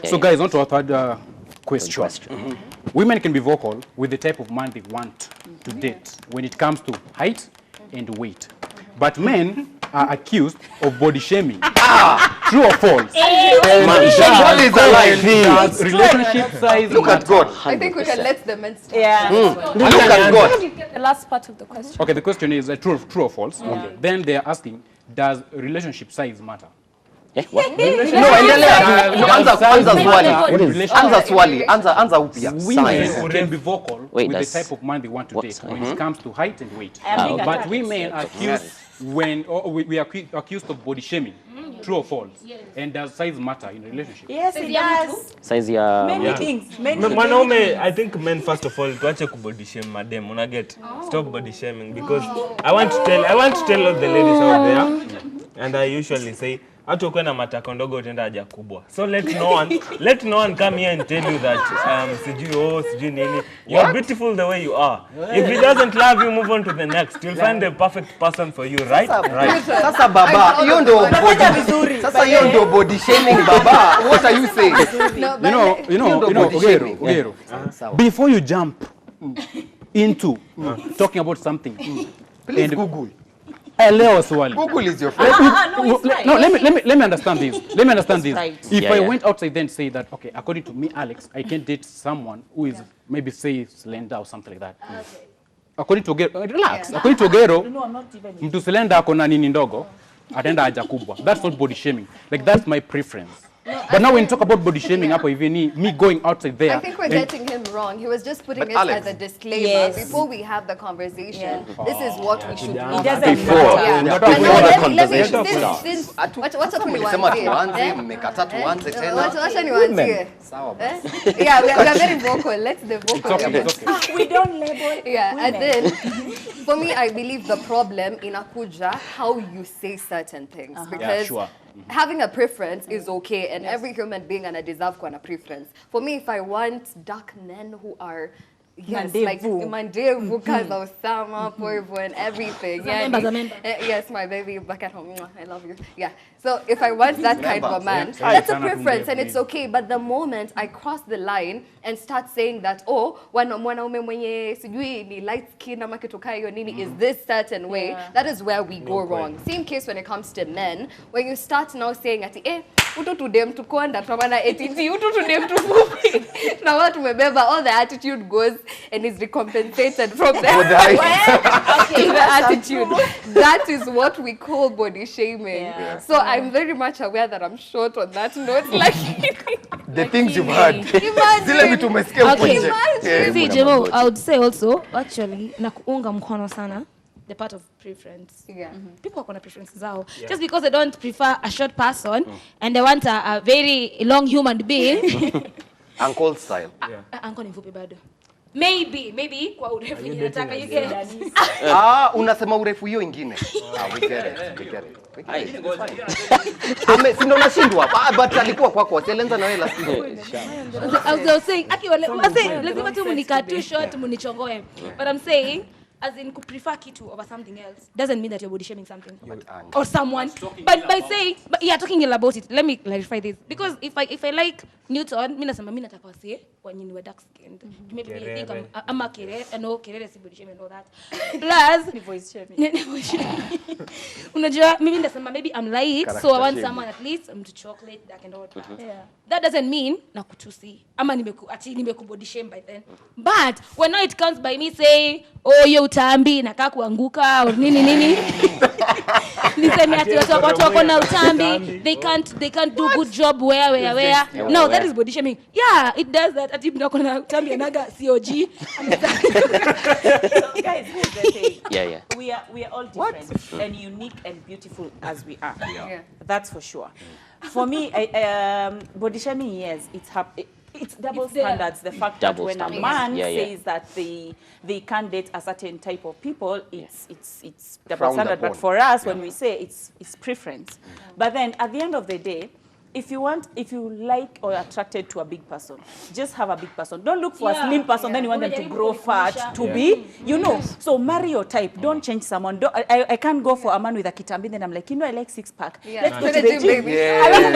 So guys, on to our third question. Women can be vocal with the type of man they want to date when it comes to height and weight. But men are accused of body shaming. True or false? Relationship size. Look at God. I think we can let the men start. Yeah. Look at God. The last part of the question. Okay, the question is true or false. Okay. Then they are asking, does relationship size matter? What? Anza upya. Women can be vocal with the type of man they want to date when it comes to height and weight. But women are accused we are accused of body shaming. True or false? And does size matter in a relationship? Yes, it does. Size many things. Manaume, I think men first of all tuache ku body shame madam. Una get stop body shaming because I want to tell all the ladies out there, and I usually say hata ukiwa na matako ndogo utaenda haja kubwa. So let no one come here and tell you that sijui nini. You are beautiful the way you are. If he doesn't love you, move on to the next. You'll find the perfect person for you, right? Right. Sasa baba, hiyo ndo body shaming baba. What are you saying? You know, Ogero. Before you jump into talking about something, please Google. Google is your friend. No, let me understand this. Right. If I went outside then say that, okay, according to me, Alex, I can date someone who is maybe say slender or something like that. Okay. According to Ogero, relax. According to Ogero, mtu slender akona nini ndogo, atenda haja kubwa. That's not body shaming. Like that's my preference. But now when you talk about body shaming, even me going outside there. I think we're getting him wrong. He was just putting it as a disclaimer before we have the conversation. This is what we should do. It doesn't What's up with we are very vocal. Let's the vocal. We don't label. And then for me, I believe the problem in Akuja how you say certain things because having a preference is okay, and every human being and I deserve a preference. For me, if I want dark men who are like Mandevu, Kaza Osama, Poivo, and everything. Yes, my baby back at home. I love you. Yeah. So if I want that kind of a man, that's a preference and it's okay. But the moment I cross the line and start saying that, mwanaume mwenye sijui ni light skin ama kitoka hiyo nini is this certain way, that is where we go wrong. Same case when it comes to men, when you start now saying at ututu dem tukonda tamana etiti ututu dem tufupi. Now what umebeba, all the attitude goes and is recompensated from there. The attitude. That is what we call body shaming. So I'm very much aware that I'm short on that note. Like the things you've heard. See, Jemo, I would say also, actually, nakuunga mkono sana. The part of preference. People have preferences out. Just because they don't prefer a short person and they want a very long human being. Uncle style. Uncle ni mfupi bado. Maybe kwa urefu ninataka you get. Unasema urefu hiyo ingine. We get it. Sino nashindwa, but alikuwa kwako, silenza na wewe la sio. I was saying, lazima tu munika too short munichongoe. But I'm saying as in could prefer kitu over something else doesn't mean that you're body shaming something or someone. But by saying, talking about it, let me clarify this. Because if I like Newton, mimi nasema mimi nataka wasi wenye ni dark skinned. Maybe I think I'm a kere, kere si body shaming and all that. Plus, voice shaming. Unajua mimi nasema maybe I'm light, so I want someone at least to chocolate dark and all that. That doesn't mean nakutusi. Ama nimeku body shame by then. But when it comes by me saying, yo utambi nakaa kuanguka or nini niseme ati watu wako na utambi they can't do good job where no that is body shaming. It does that ati mtu na utambi anaga COG. So guys, here's the thing. We are all different and unique and beautiful as we are. That's for sure. For me, body shaming, yes, it's double standards. The fact that when a man says that they can't date a certain type of people, it's double standard. But for us, when we say it's preference. But then at the end of the day, if you like or attracted to a big person, just have a big person. Don't look for a slim person, then you want them to grow fat, to be, So marry your type. Don't change someone. I can't go for a man with a kitambi, then I'm like, I like six pack. Let's go to the gym. I like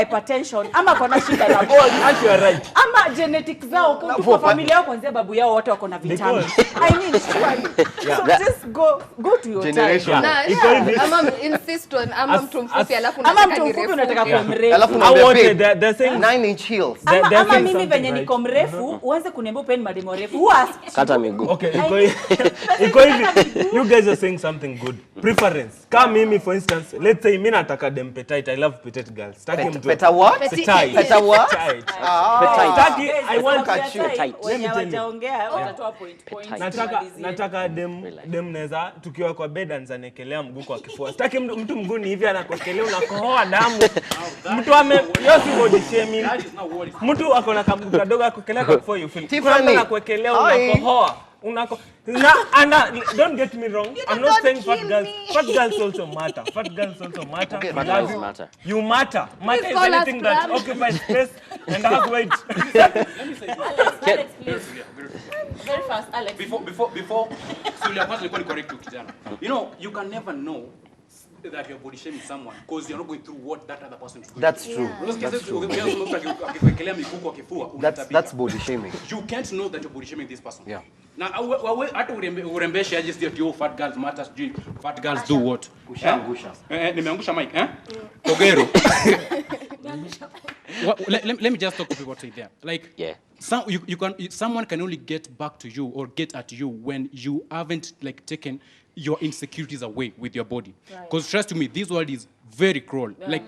hypertension ama kona shida na body. You are right. Ama genetics zao kwa familia yao kuanzia babu yao wote wako na vitamin. I mean surely. So just go to your Generation. time. Ama insist on ama mtu mfupi alafu Ama mtu mfupi unataka kuwa mrefu. Alafu they're saying 9-inch heels. Ama mimi venye niko mrefu, uanze kuniambia upeni mademo refu. Who asked? Kata miguu. Okay, iko hivi. You guys are saying something good. Preference. Kama mimi for instance, let's say mimi nataka dem petite. I love petite girls. Staki mtu. Peta what? Petite. Peta what? Petite. Petite. I want Petite. Wenye hawajaongea utatoa point. nataka dem neza tukiwa kwa bed anzanekelea mguu kwa kifua. Sitaki mtu mguu hivi anakuekelea unakohoa damu. Mtu yosi body shaming. Mtu akona kamguu kadogo akuekelea kwa kifua you feel. Anakuekelea unakohoa. Don't get me wrong. I'm not saying fat girls also matter. Fat girls also matter. Okay, Fat girls matter. You matter. Matter is anything that occupies space and has weight. Alex, please. Very fast, Alex. Before Sulia kwanza nilikuwa correct tu kijana. You know, you can never know that you're body shaming someone because you're not going through what that other person is going That's through. true. That's body shaming. You can't know that you're body shaming this person. Yeah. Now, hata urembeshe aje sio fat girls matters, fat girls do what? Ushangusha. Nimeangusha mic, Togero. Let me just talk to people right there. Like, Yeah. Someone can only get back to you or get at you when you haven't like taken your insecurities away with your body. Because trust me, this world is very cruel. Yeah. Like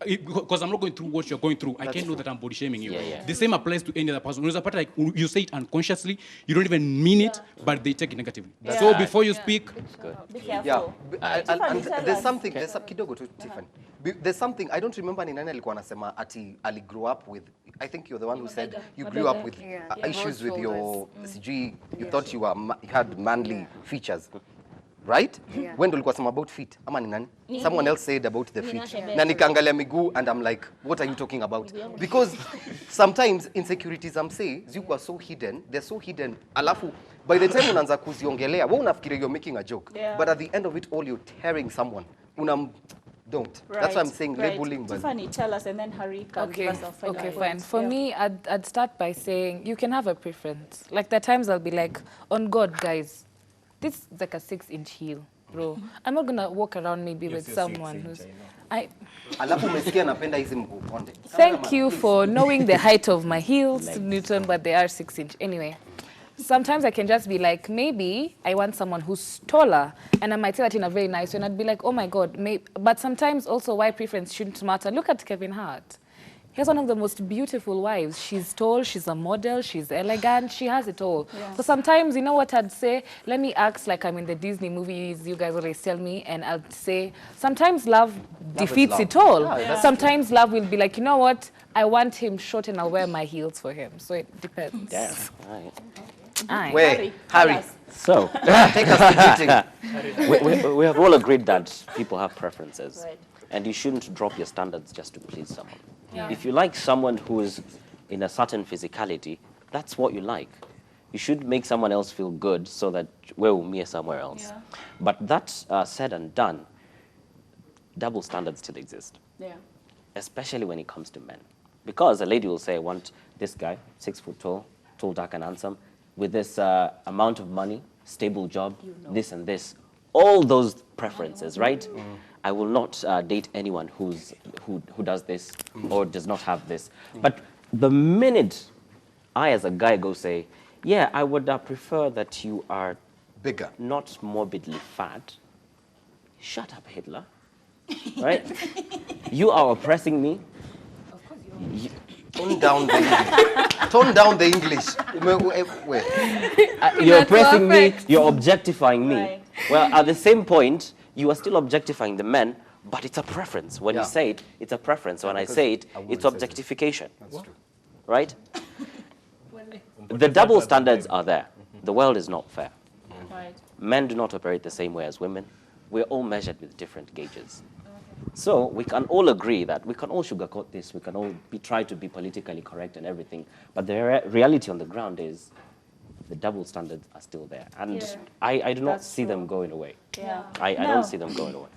because I'm not going through what you're going through, I can't know that I'm body shaming you. Yeah. The same applies to any other person. Like you say it unconsciously, you don't even mean it, but they take it negatively. So before you speak, Be careful. Yeah. And there's something kidogo to Tiffany. There's something I don't remember ni nani alikuwa anasema ati ali grew up with. I think you're the one who said you grew up with issues with your CG. You thought you had manly features. Right? When do you talk about feet? Ama ni nani? Someone else said about the feet. Na nikaangalia miguu and I'm like, what are you talking about? Because sometimes insecurities I'm saying, ziko so hidden, they're so hidden. Alafu by the time unaanza kuziongelea, wewe unafikiria you're making a joke. Yeah. But at the end of it all you're tearing someone. Don't. Right. That's why I'm saying labeling. Tiffany, tell us and then Harry can give us a final Okay, fine. For me, I'd start by saying you can have a preference. Like the times I'll be like, on God, guys, this is like a 6-inch heel, bro. I'm not gonna walk around maybe with someone who's. Alafu umesikia napenda hizi mguu konde. Thank you for knowing the height of my heels, Newton, but they are 6-inch. Anyway, sometimes I can just be like, maybe I want someone who's taller, and I might say that in a very nice way, and I'd be like, oh my God, but sometimes also why preference shouldn't matter. Look at Kevin Hart. He has one of the most beautiful wives. She's tall, she's a model, she's elegant, she has it all. Yeah. So sometimes, you know what I'd say? Let me act like I'm in the Disney movies, you guys always tell me, and I'll say, sometimes love defeats it all. Yeah. Sometimes love will be like, you know what? I want him short and I'll wear my heels for him. So it depends. Yeah, all right. Wait, Harry. So, take us to meeting. We have all agreed that people have preferences. Right. And you shouldn't drop your standards just to please someone. Yeah. If you like someone who is in a certain physicality, that's what you like. You should make someone else feel good so that we'll meet somewhere else. Yeah. But that's said and done, double standards still exist. Yeah. Especially when it comes to men. Because a lady will say, I want this guy, 6 foot tall, dark and handsome, with this amount of money, stable job, this and this. All those preferences, right? I will not date anyone who does this or does not have this. But the minute I, as a guy, go say, yeah, I would prefer that you are bigger, not morbidly fat. Shut up, Hitler. Right? You are oppressing me. Of course you are. Tone down the English. Tone down the English. You're oppressing me. You're objectifying me. Right. Well, at the same point, you are still objectifying the men, but it's a preference. When you say it, it's a preference. When I say it, it's objectification. That's true. Right? The double standards are there. The world is not fair. Right. Men do not operate the same way as women. We're all measured with different gauges. So we can all agree that we can all sugarcoat this. We can all try to be politically correct and everything. But the reality on the ground is the double standards are still there. And I do not see them going away. Yeah. I don't see them going away.